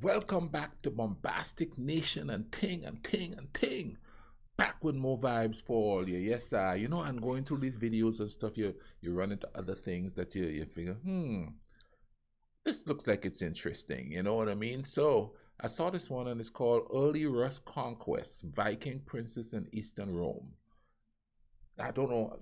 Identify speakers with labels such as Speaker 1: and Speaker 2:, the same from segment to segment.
Speaker 1: Welcome back to Bombastic Nation and Ting and Ting and Ting. Back with more vibes for all you. Yes, sir. You know, I'm going through these videos and stuff. You run into other things that you figure, this looks like it's interesting. You know what I mean? So I saw this one and it's called Early Rus Conquests, Viking Princes in Eastern Rome. I don't know.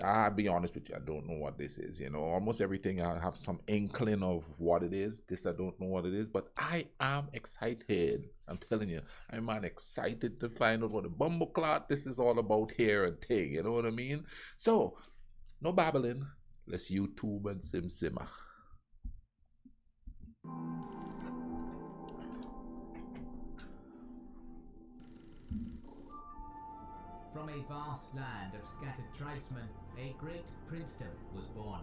Speaker 1: I'll be honest with you, I don't know what this is. You know, almost everything I have some inkling of what it is. This I don't know what it is, but I am excited. I'm telling you, I'm excited to find out what the bumbleclot this is all about here and Ting. You know what I mean? So, no babbling. Let's YouTube and simmer.
Speaker 2: From a vast land of scattered tribesmen, a great princedom was born.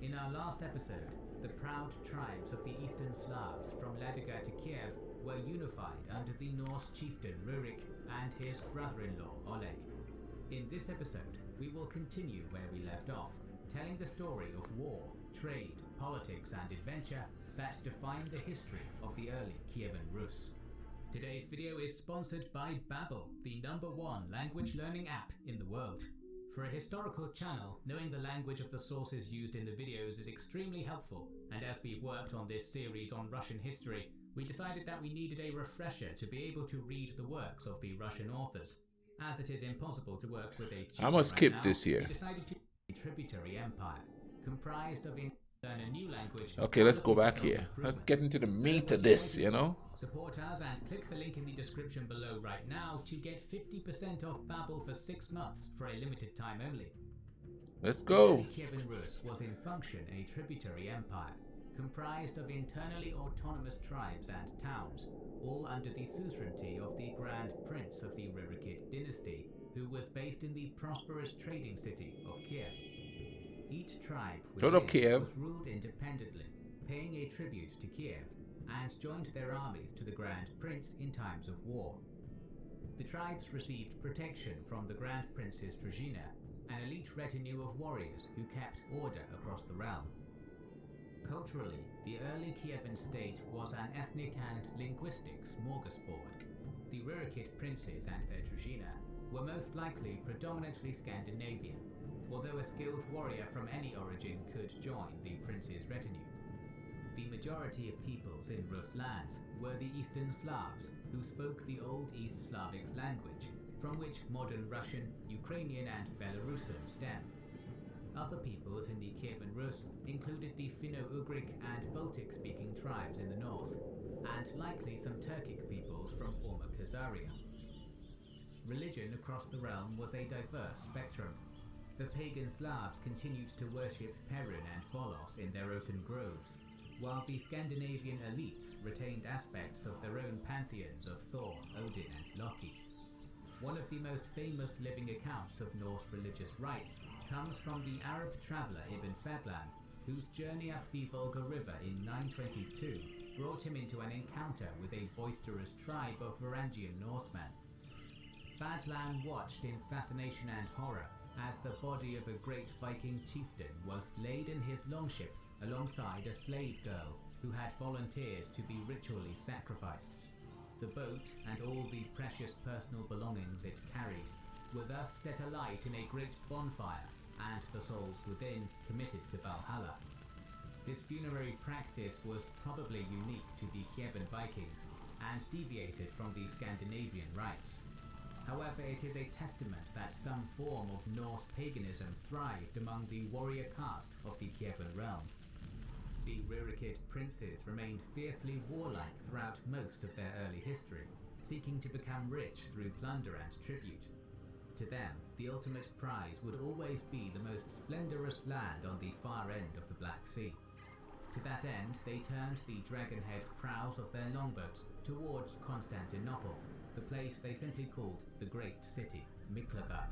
Speaker 2: In our last episode, the proud tribes of the Eastern Slavs from Ladoga to Kiev were unified under the Norse chieftain Rurik and his brother-in-law Oleg. In this episode, we will continue where we left off, telling the story of war, trade, politics and adventure that defined the history of the early Kievan Rus. Today's video is sponsored by Babbel, the #1 language learning app in the world. For a historical channel, knowing the language of the sources used in the videos is extremely helpful, and as we've worked on this series on Russian history, we decided that we needed a refresher to be able to read the works of the Russian authors. As it is impossible to work with a tutor
Speaker 1: I must skip
Speaker 2: now,
Speaker 1: this here.
Speaker 2: we decided to a tributary empire, comprised of learn a new language.
Speaker 1: Okay, let's go back here. Let's get into the meat of this, you know?
Speaker 2: Support us and click the link in the description below right now to get 50% off Babbel for 6 months for a limited time only.
Speaker 1: Let's go.
Speaker 2: Kievan Rus was in function a tributary empire, comprised of internally autonomous tribes and towns, all under the suzerainty of the Grand Prince of the Rurikid dynasty, who was based in the prosperous trading city of Kiev. Each tribe was ruled independently, paying a tribute to Kiev, and joined their armies to the Grand Prince in times of war. The tribes received protection from the Grand Prince's Druzhina, an elite retinue of warriors who kept order across the realm. Culturally, the early Kievan state was an ethnic and linguistic smorgasbord. The Rurikid princes and their Druzhina were most likely predominantly Scandinavian, although a skilled warrior from any origin could join the prince's retinue. The majority of peoples in Rus lands were the Eastern Slavs, who spoke the Old East Slavic language, from which modern Russian, Ukrainian and Belarusian stem. Other peoples in the Kievan Rus included the Finno-Ugric and Baltic-speaking tribes in the north, and likely some Turkic peoples from former Khazaria. Religion across the realm was a diverse spectrum. The pagan Slavs continued to worship Perun and Volos in their oaken groves, while the Scandinavian elites retained aspects of their own pantheons of Thor, Odin and Loki. One of the most famous living accounts of Norse religious rites comes from the Arab traveller Ibn Fadlan, whose journey up the Volga River in 922 brought him into an encounter with a boisterous tribe of Varangian Norsemen. Fadlan watched in fascination and horror as the body of a great Viking chieftain was laid in his longship alongside a slave girl who had volunteered to be ritually sacrificed. The boat and all the precious personal belongings it carried were thus set alight in a great bonfire, and the souls within committed to Valhalla. This funerary practice was probably unique to the Kievan Vikings and deviated from the Scandinavian rites. However, it is a testament that some form of Norse paganism thrived among the warrior caste of the Kievan realm. The Rurikid princes remained fiercely warlike throughout most of their early history, seeking to become rich through plunder and tribute. To them, the ultimate prize would always be the most splendorous land on the far end of the Black Sea. To that end, they turned the dragon-head prows of their longboats towards Constantinople, the place they simply called the Great City, Miklagard.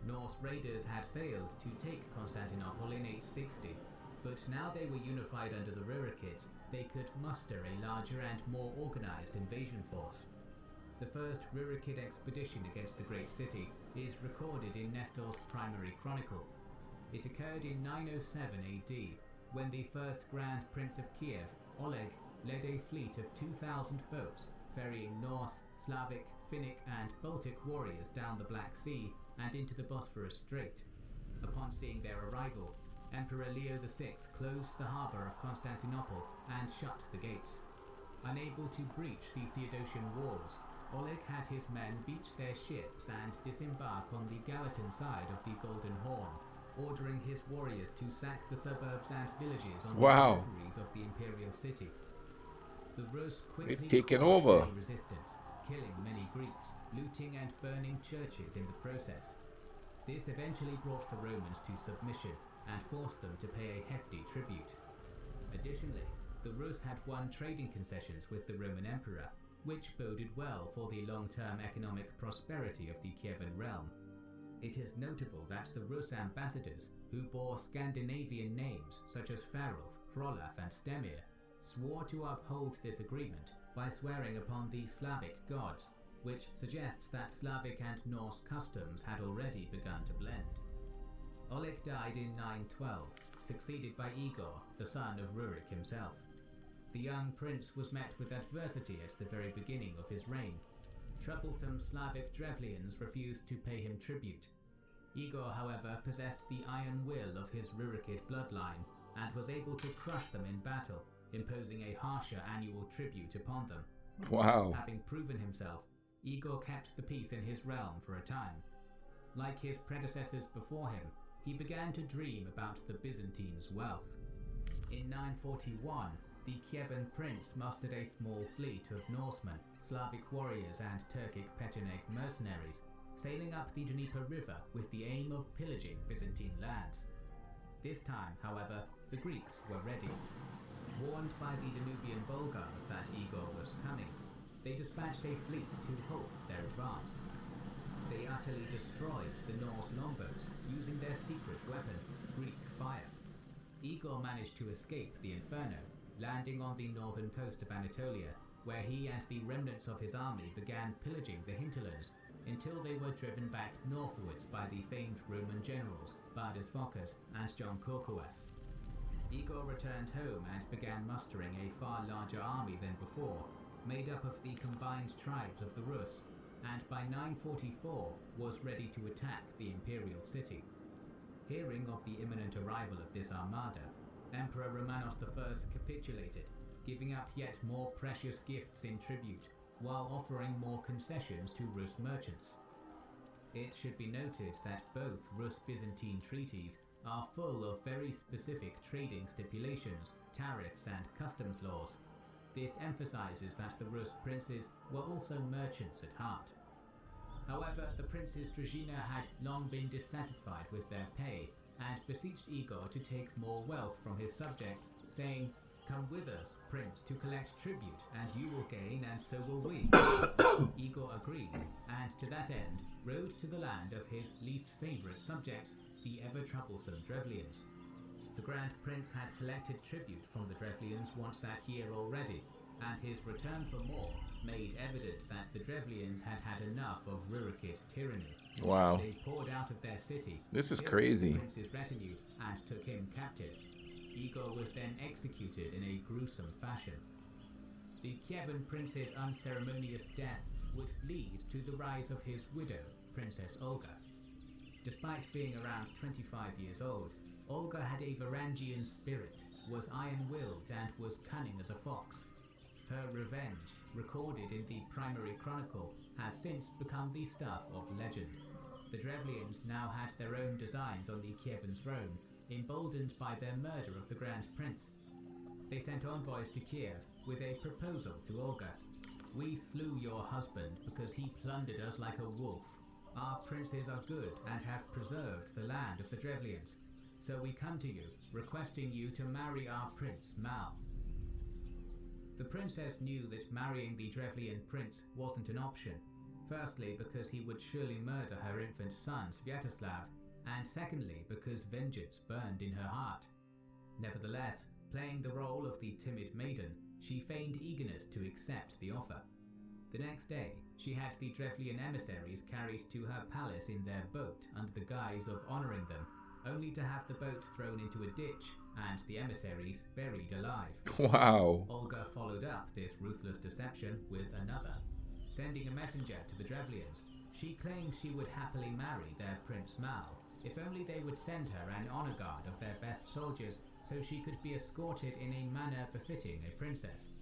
Speaker 2: Norse raiders had failed to take Constantinople in 860, but now they were unified under the Rurikids, they could muster a larger and more organized invasion force. The first Rurikid expedition against the Great City is recorded in Nestor's primary chronicle. It occurred in 907 AD, when the first Grand Prince of Kiev, Oleg, led a fleet of 2,000 boats ferrying Norse, Slavic, Finnic and Baltic warriors down the Black Sea and into the Bosphorus Strait. Upon seeing their arrival, Emperor Leo VI closed the harbour of Constantinople and shut the gates. Unable to breach the Theodosian walls, Oleg had his men beach their ships and disembark on the Gallatin side of the Golden Horn, ordering his warriors to sack the suburbs and villages on the peripheries of the imperial city. The Rus quickly
Speaker 1: taken
Speaker 2: quashed
Speaker 1: over.
Speaker 2: any resistance, killing many Greeks, looting and burning churches in the process. This eventually brought the Romans to submission and forced them to pay a hefty tribute. Additionally, the Rus had won trading concessions with the Roman Emperor, which boded well for the long-term economic prosperity of the Kievan realm. It is notable that the Rus ambassadors, who bore Scandinavian names such as Farolf, Hrolaf and Stemir, swore to uphold this agreement by swearing upon the Slavic gods, which suggests that Slavic and Norse customs had already begun to blend. Oleg died in 912, succeeded by Igor, the son of Rurik himself. The young prince was met with adversity at the very beginning of his reign. Troublesome Slavic Drevlians refused to pay him tribute. Igor, however, possessed the iron will of his Rurikid bloodline and was able to crush them in battle, imposing a harsher annual tribute upon them.
Speaker 1: Wow.
Speaker 2: Having proven himself, Igor kept the peace in his realm for a time. Like his predecessors before him, he began to dream about the Byzantines' wealth. In 941, the Kievan prince mustered a small fleet of Norsemen, Slavic warriors and Turkic Pecheneg mercenaries, sailing up the Dnieper River with the aim of pillaging Byzantine lands. This time, however, the Greeks were ready. Warned by the Danubian Bulgars that Igor was coming, they dispatched a fleet to halt their advance. They utterly destroyed the Norse longboats using their secret weapon, Greek fire. Igor managed to escape the inferno, landing on the northern coast of Anatolia, where he and the remnants of his army began pillaging the hinterlands until they were driven back northwards by the famed Roman generals Bardas Phocas and John Corcoas. Igor returned home and began mustering a far larger army than before, made up of the combined tribes of the Rus, and by 944 was ready to attack the imperial city. Hearing of the imminent arrival of this armada, Emperor Romanos I capitulated, giving up yet more precious gifts in tribute, while offering more concessions to Rus merchants. It should be noted that both Rus-Byzantine treaties are full of very specific trading stipulations, tariffs and customs laws. This emphasizes that the Rus princes were also merchants at heart. However, the princes Dragina had long been dissatisfied with their pay and beseeched Igor to take more wealth from his subjects, saying, "Come with us, prince, to collect tribute, and you will gain, and so will we." Igor agreed, and to that end rode to the land of his least favourite subjects, the ever-troublesome Drevlians. The Grand Prince had collected tribute from the Drevlians once that year already, and his return for more made evident that the Drevlians had had enough of Rurikid tyranny.
Speaker 1: Wow.
Speaker 2: They poured out of their city,
Speaker 1: This is
Speaker 2: killed
Speaker 1: crazy.
Speaker 2: the prince's retinue, and took him captive. Igor was then executed in a gruesome fashion. The Kievan prince's unceremonious death would lead to the rise of his widow, Princess Olga. Despite being around 25 years old, Olga had a Varangian spirit, was iron-willed and was cunning as a fox. Her revenge, recorded in the primary chronicle, has since become the stuff of legend. The Drevlians now had their own designs on the Kievan throne, emboldened by their murder of the Grand Prince. They sent envoys to Kiev with a proposal to Olga. "We slew your husband because he plundered us like a wolf. Our princes are good and have preserved the land of the Drevlians. So we come to you, requesting you to marry our prince, Mal." The princess knew that marrying the Drevlian prince wasn't an option, firstly because he would surely murder her infant son, Sviatoslav, and secondly because vengeance burned in her heart. Nevertheless, playing the role of the timid maiden, she feigned eagerness to accept the offer. The next day, she had the Drevlian emissaries carried to her palace in their boat under the guise of honouring them, only to have the boat thrown into a ditch and the emissaries buried alive.
Speaker 1: Wow.
Speaker 2: Olga followed up this ruthless deception with another. Sending a messenger to the Drevlians, she claimed she would happily marry their Prince Mal, if only they would send her an honor guard of their best soldiers so she could be escorted in a manner befitting a princess.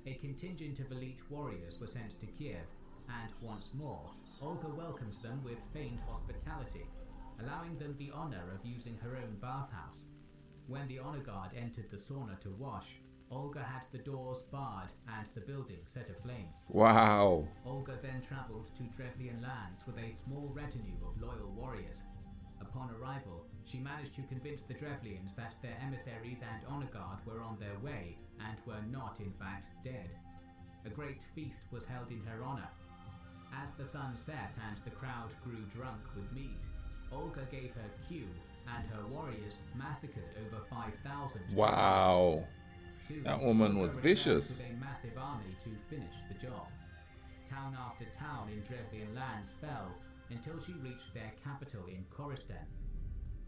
Speaker 2: A contingent of elite warriors were sent to Kiev, and once more, Olga welcomed them with feigned hospitality, allowing them the honor of using her own bathhouse. When the honor guard entered the sauna to wash, Olga had the doors barred and the building set aflame.
Speaker 1: Wow.
Speaker 2: Olga then travelled to Drevlian lands with a small retinue of loyal warriors. Upon arrival, she managed to convince the Drevlians that their emissaries and honor guard were on their way and were not in fact dead. A great feast was held in her honor. As the sun set and the crowd grew drunk with mead, Olga gave her cue and her warriors massacred over 5,000.
Speaker 1: Wow.
Speaker 2: Soon,
Speaker 1: That woman
Speaker 2: Olga
Speaker 1: was
Speaker 2: returned
Speaker 1: vicious.
Speaker 2: with a massive army to finish the job. Town after town in Drevlian lands fell until she reached their capital in Koristan.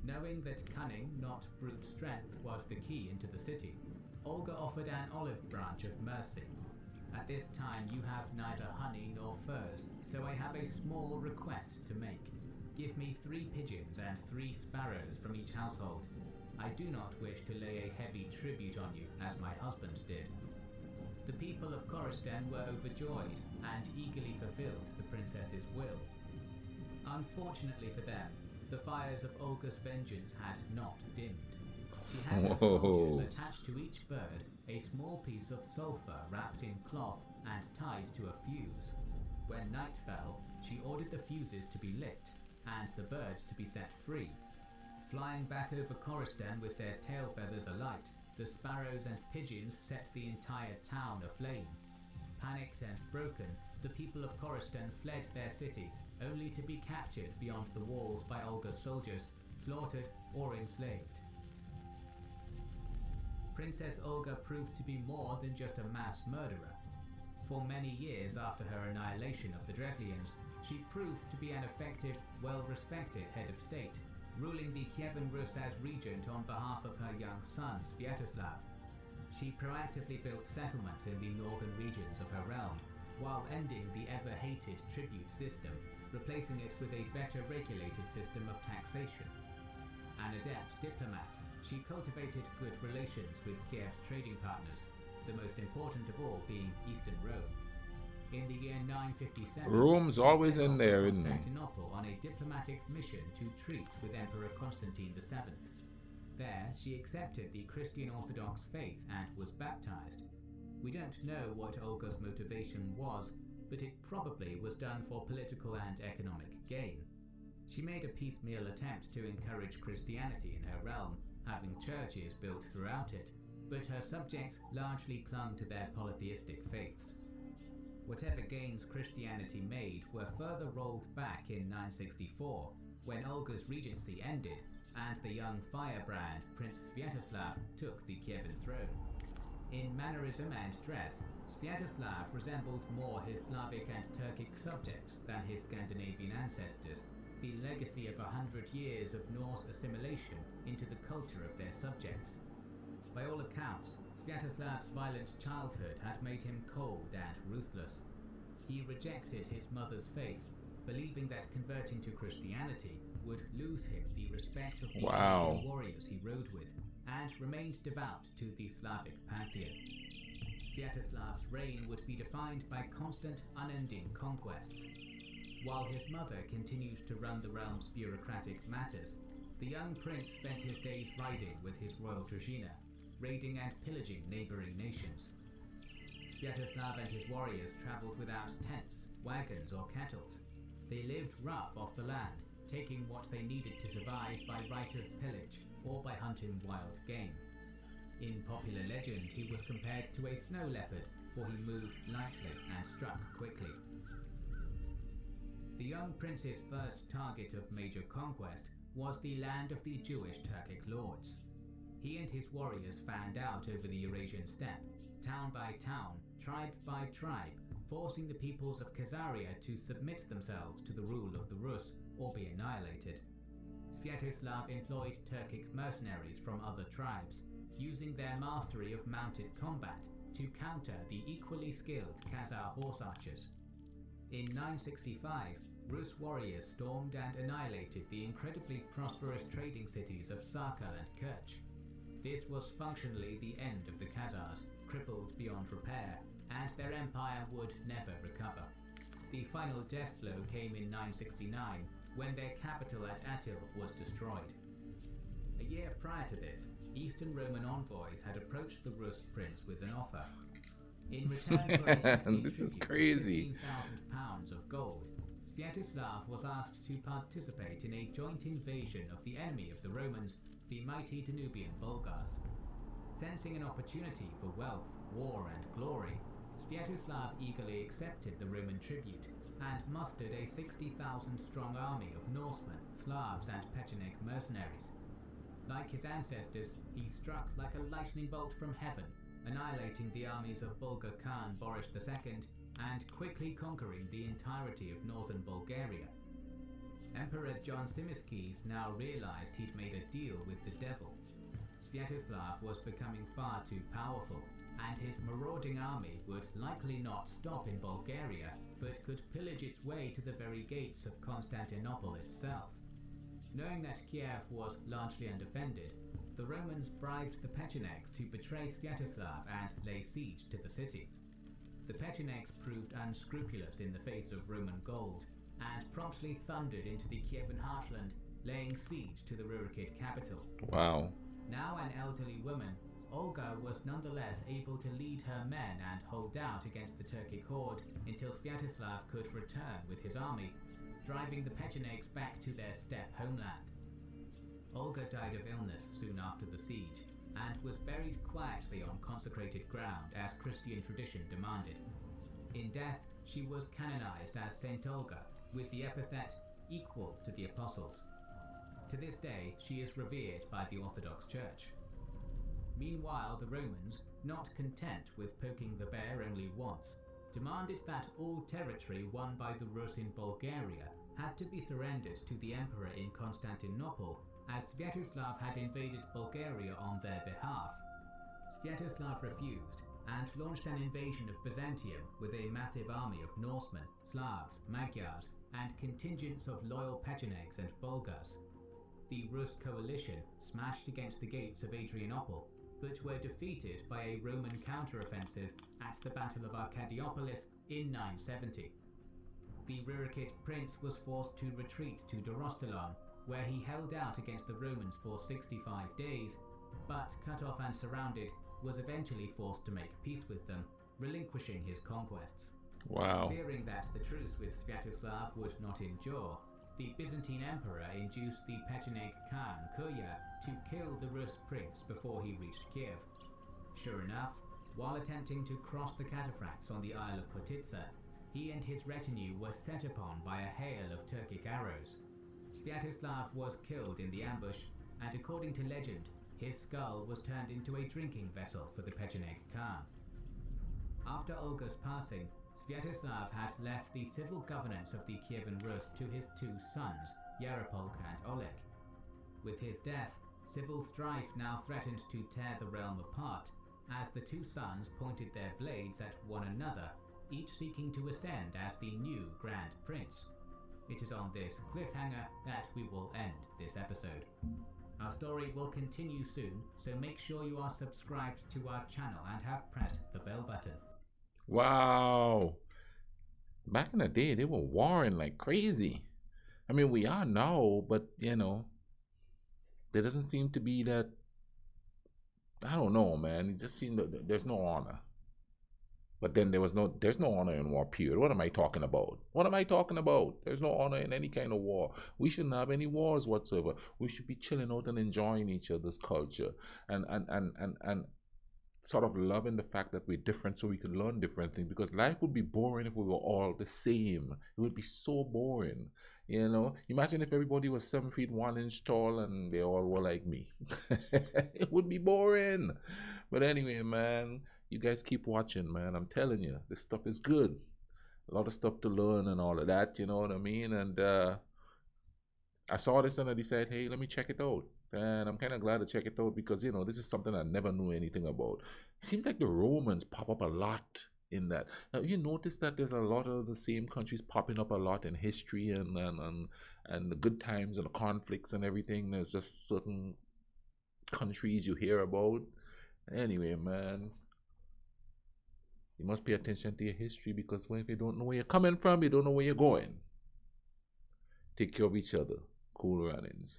Speaker 2: Knowing that cunning, not brute strength, was the key into the city, Olga offered an olive branch of mercy. At this time you have neither honey nor furs, so I have a small request to make. Give me 3 pigeons and 3 sparrows from each household. I do not wish to lay a heavy tribute on you, as my husband did. The people of Koristan were overjoyed and eagerly fulfilled the princess's will. Unfortunately for them, the fires of Olga's vengeance had not dimmed. She had her soldiers attached to each bird a small piece of sulfur wrapped in cloth and tied to a fuse. When night fell, she ordered the fuses to be lit and the birds to be set free. Flying back over Koristan with their tail feathers alight, the sparrows and pigeons set the entire town aflame. Panicked and broken, the people of Koristan fled their city, only to be captured beyond the walls by Olga's soldiers, slaughtered or enslaved. Princess Olga proved to be more than just a mass murderer. For many years after her annihilation of the Drevlians, she proved to be an effective, well-respected head of state, ruling the Kievan Rus as regent on behalf of her young son, Sviatoslav. She proactively built settlements in the northern regions of her realm, while ending the ever-hated tribute system, replacing it with a better regulated system of taxation. An adept diplomat, she cultivated good relations with Kiev's trading partners, the most important of all being Eastern Rome. In the year 957,
Speaker 1: Rome's
Speaker 2: she
Speaker 1: always
Speaker 2: set
Speaker 1: in
Speaker 2: off to
Speaker 1: there, isn't it?
Speaker 2: Constantinople on a diplomatic mission to treat with Emperor Constantine VII. There, she accepted the Christian Orthodox faith and was baptized. We don't know what Olga's motivation was, but it probably was done for political and economic gain. She made a piecemeal attempt to encourage Christianity in her realm, having churches built throughout it, but her subjects largely clung to their polytheistic faiths. Whatever gains Christianity made were further rolled back in 964, when Olga's regency ended and the young firebrand Prince Sviatoslav took the Kievan throne. In mannerism and dress, Sviatoslav resembled more his Slavic and Turkic subjects than his Scandinavian ancestors, the legacy of 100 years of Norse assimilation into the culture of their subjects. By all accounts, Sviatoslav's violent childhood had made him cold and ruthless. He rejected his mother's faith, believing that converting to Christianity would lose him the respect of the Viking warriors he rode with, and remained devout to the Slavic pantheon. Sviatoslav's reign would be defined by constant, unending conquests. While his mother continued to run the realm's bureaucratic matters, the young prince spent his days riding with his royal družina, raiding and pillaging neighboring nations. Sviatoslav and his warriors traveled without tents, wagons or kettles. They lived rough off the land, taking what they needed to survive by right of pillage or by hunting wild game. In popular legend, he was compared to a snow leopard, for he moved lightly and struck quickly. The young prince's first target of major conquest was the land of the Jewish Turkic lords. He and his warriors fanned out over the Eurasian steppe, town by town, tribe by tribe, forcing the peoples of Khazaria to submit themselves to the rule of the Rus or be annihilated. Sviatoslav employed Turkic mercenaries from other tribes, using their mastery of mounted combat to counter the equally skilled Khazar horse archers. In 965, Rus warriors stormed and annihilated the incredibly prosperous trading cities of Sarkar and Kerch. This was functionally the end of the Khazars, crippled beyond repair, and their empire would never recover. The final death blow came in 969, when their capital at Atil was destroyed. A year prior to this, Eastern Roman envoys had approached the Rus prince with an offer. In return for a hefty
Speaker 1: This is
Speaker 2: tribute of
Speaker 1: crazy.
Speaker 2: £15,000 of gold, Sviatoslav was asked to participate in a joint invasion of the enemy of the Romans, the mighty Danubian Bulgars. Sensing an opportunity for wealth, war and glory, Sviatoslav eagerly accepted the Roman tribute and mustered a 60,000-strong army of Norsemen, Slavs and Pecheneg mercenaries. Like his ancestors, he struck like a lightning bolt from heaven, annihilating the armies of Bulgar Khan Boris II and quickly conquering the entirety of northern Bulgaria. Emperor John Tzimiskes now realized he'd made a deal with the devil. Sviatoslav was becoming far too powerful, and his marauding army would likely not stop in Bulgaria, but could pillage its way to the very gates of Constantinople itself. Knowing that Kiev was largely undefended, the Romans bribed the Pechenegs to betray Sviatoslav and lay siege to the city. The Pechenegs proved unscrupulous in the face of Roman gold, and promptly thundered into the Kievan heartland, laying siege to the Rurikid capital.
Speaker 1: Wow.
Speaker 2: Now an elderly woman, Olga was nonetheless able to lead her men and hold out against the Turkic horde until Sviatoslav could return with his army, driving the Pechenegs back to their steppe homeland. Olga died of illness soon after the siege, and was buried quietly on consecrated ground as Christian tradition demanded. In death, she was canonized as Saint Olga, with the epithet equal to the apostles. To this day, she is revered by the Orthodox Church. Meanwhile, the Romans, not content with poking the bear only once, demanded that all territory won by the Rus in Bulgaria had to be surrendered to the emperor in Constantinople, as Sviatoslav had invaded Bulgaria on their behalf. Sviatoslav refused and launched an invasion of Byzantium with a massive army of Norsemen, Slavs, Magyars, and contingents of loyal Pechenegs and Bulgars. The Rus coalition smashed against the gates of Adrianople, but were defeated by a Roman counteroffensive at the Battle of Arcadiopolis in 970. The Rurikid prince was forced to retreat to Dorostelon, where he held out against the Romans for 65 days, but cut off and surrounded, was eventually forced to make peace with them, relinquishing his conquests.
Speaker 1: Wow.
Speaker 2: Fearing that the truce with Sviatoslav would not endure, the Byzantine emperor induced the Pecheneg Khan Kurya to kill the Rus prince before he reached Kiev. Sure enough, while attempting to cross the cataphracts on the Isle of Kotitsa, he and his retinue were set upon by a hail of Turkic arrows. Sviatoslav was killed in the ambush, and according to legend, his skull was turned into a drinking vessel for the Pecheneg Khan. After Olga's passing, Sviatoslav had left the civil governance of the Kievan Rus to his two sons, Yaropolk and Oleg. With his death, civil strife now threatened to tear the realm apart, as the two sons pointed their blades at one another, each seeking to ascend as the new Grand Prince. It is on this cliffhanger that we will end this episode. Our story will continue soon, so make sure you are subscribed to our channel and have pressed the bell button.
Speaker 1: Wow. Back in the day, they were warring like crazy. I mean, we are now, but you know, there doesn't seem to be that. I don't know, man. It just seems that there's no honor. But then there's no honor in war, period. What am I talking about? What am I talking about? There's no honor in any kind of war. We shouldn't have any wars whatsoever. We should be chilling out and enjoying each other's culture and sort of loving the fact that we're different so we can learn different things, because life would be boring if we were all the same. It would be so boring. You know, imagine if everybody was 7 feet 1 inch tall and they all were like me. It would be boring. But anyway, man, you guys keep watching, man. I'm telling you, this stuff is good. A lot of stuff to learn and all of that, you know what I mean? And I saw this and I decided, hey, let me check it out. And I'm kind of glad to check it out because, you know, this is something I never knew anything about. It seems like the Romans pop up a lot in that. Have you noticed that there's a lot of the same countries popping up a lot in history and the good times and the conflicts and everything? There's just certain countries you hear about. Anyway, man, you must pay attention to your history because if you don't know where you're coming from, you don't know where you're going. Take care of each other. Cool runnings.